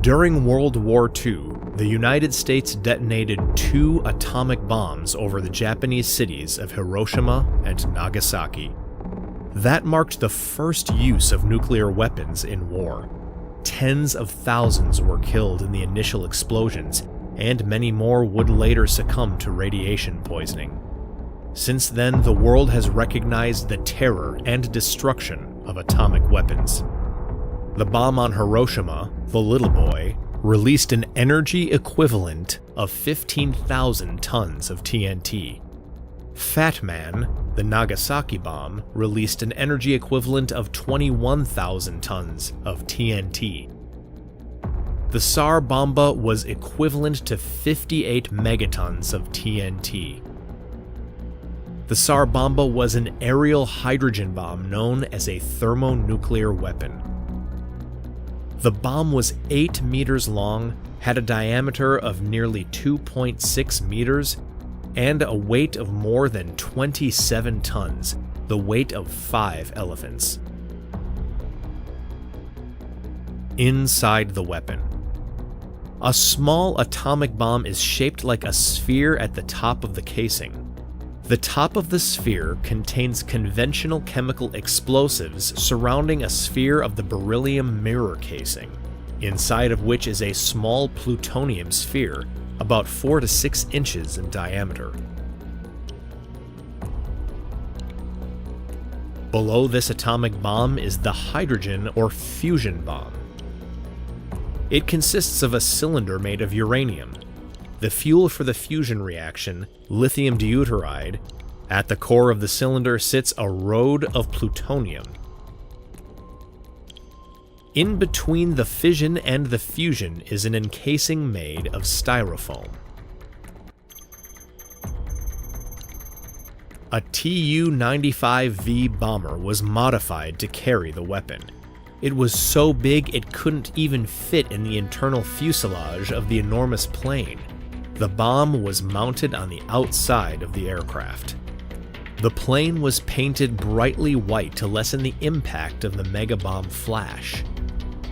During World War II, the United States detonated 2 atomic bombs over the Japanese cities of Hiroshima and Nagasaki. That marked the first use of nuclear weapons in war. Tens of thousands were killed in the initial explosions, and many more would later succumb to radiation poisoning. Since then, the world has recognized the terror and destruction of atomic weapons. The bomb on Hiroshima, the Little Boy, released an energy equivalent of 15,000 tons of TNT. Fat Man, the Nagasaki bomb, released an energy equivalent of 21,000 tons of TNT. The Tsar Bomba was equivalent to 58 megatons of TNT. The Tsar Bomba was an aerial hydrogen bomb known as a thermonuclear weapon. The bomb was 8 meters long, had a diameter of nearly 2.6 meters, and a weight of more than 27 tons, the weight of 5 elephants. Inside the weapon. A small atomic bomb is shaped like a sphere at the top of the casing. The top of the sphere contains conventional chemical explosives surrounding a sphere of the beryllium mirror casing, inside of which is a small plutonium sphere, about 4 to 6 inches in diameter. Below this atomic bomb is the hydrogen or fusion bomb. It consists of a cylinder made of uranium. The fuel for the fusion reaction, lithium deuteride. At the core of the cylinder sits a rod of plutonium. In between the fission and the fusion is an encasing made of styrofoam. A Tu-95V bomber was modified to carry the weapon. It was so big it couldn't even fit in the internal fuselage of the enormous plane. The bomb was mounted on the outside of the aircraft. The plane was painted brightly white to lessen the impact of the megabomb flash.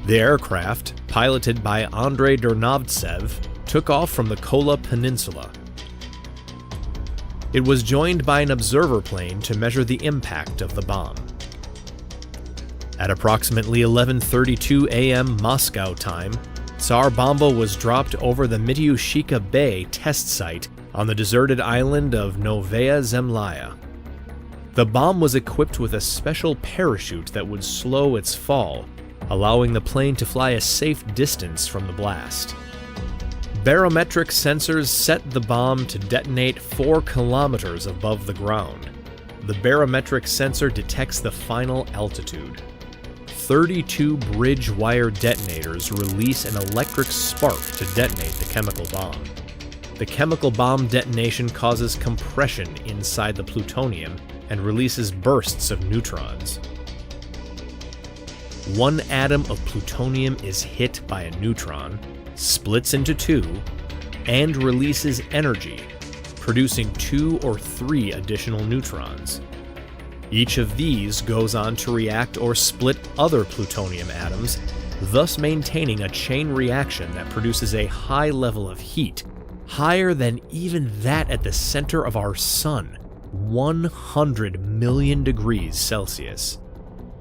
The aircraft, piloted by Andrei Dernovtsev, took off from the Kola Peninsula. It was joined by an observer plane to measure the impact of the bomb. At approximately 11:32 a.m. Moscow time, Tsar Bomba was dropped over the Mityushika Bay test site on the deserted island of Novaya Zemlya. The bomb was equipped with a special parachute that would slow its fall, allowing the plane to fly a safe distance from the blast. Barometric sensors set the bomb to detonate 4 kilometers above the ground. The barometric sensor detects the final altitude. 32 bridge wire detonators release an electric spark to detonate the chemical bomb. The chemical bomb detonation causes compression inside the plutonium and releases bursts of neutrons. 1 atom of plutonium is hit by a neutron, splits into 2, and releases energy, producing 2 or 3 additional neutrons. Each of these goes on to react or split other plutonium atoms, thus maintaining a chain reaction that produces a high level of heat, higher than even that at the center of our Sun, 100 million degrees Celsius.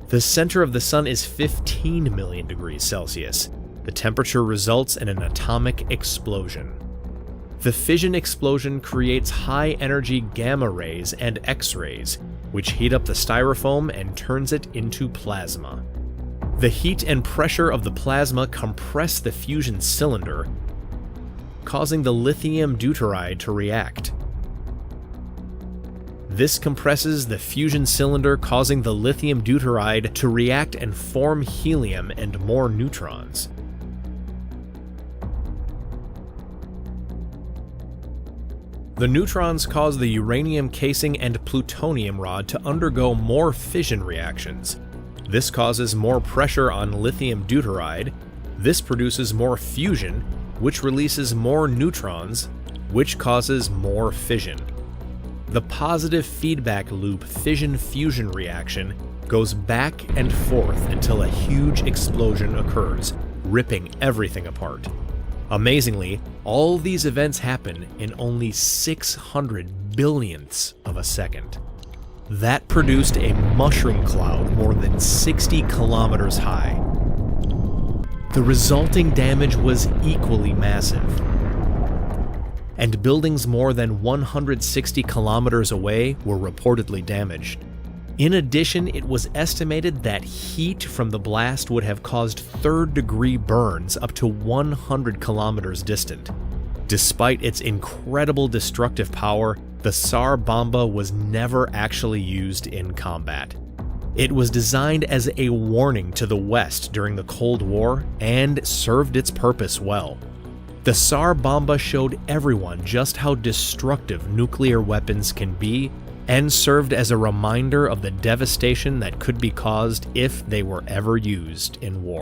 The center of the Sun is 15 million degrees Celsius. The temperature results in an atomic explosion. The fission explosion creates high-energy gamma rays and X-rays, which heat up the styrofoam and turns it into plasma. The heat and pressure of the plasma compress the fusion cylinder, causing the lithium deuteride to react. This compresses the fusion cylinder, causing the lithium deuteride to react and form helium and more neutrons. The neutrons cause the uranium casing and plutonium rod to undergo more fission reactions. This causes more pressure on lithium deuteride. This produces more fusion, which releases more neutrons, which causes more fission. The positive feedback loop fission-fusion reaction goes back and forth until a huge explosion occurs, ripping everything apart. Amazingly, all these events happen in only 600 billionths of a second. That produced a mushroom cloud more than 60 kilometers high. The resulting damage was equally massive. And buildings more than 160 kilometers away were reportedly damaged. In addition, it was estimated that heat from the blast would have caused third-degree burns up to 100 kilometers distant. Despite its incredible destructive power, the Tsar Bomba was never actually used in combat. It was designed as a warning to the West during the Cold War and served its purpose well. The Tsar Bomba showed everyone just how destructive nuclear weapons can be and served as a reminder of the devastation that could be caused if they were ever used in war.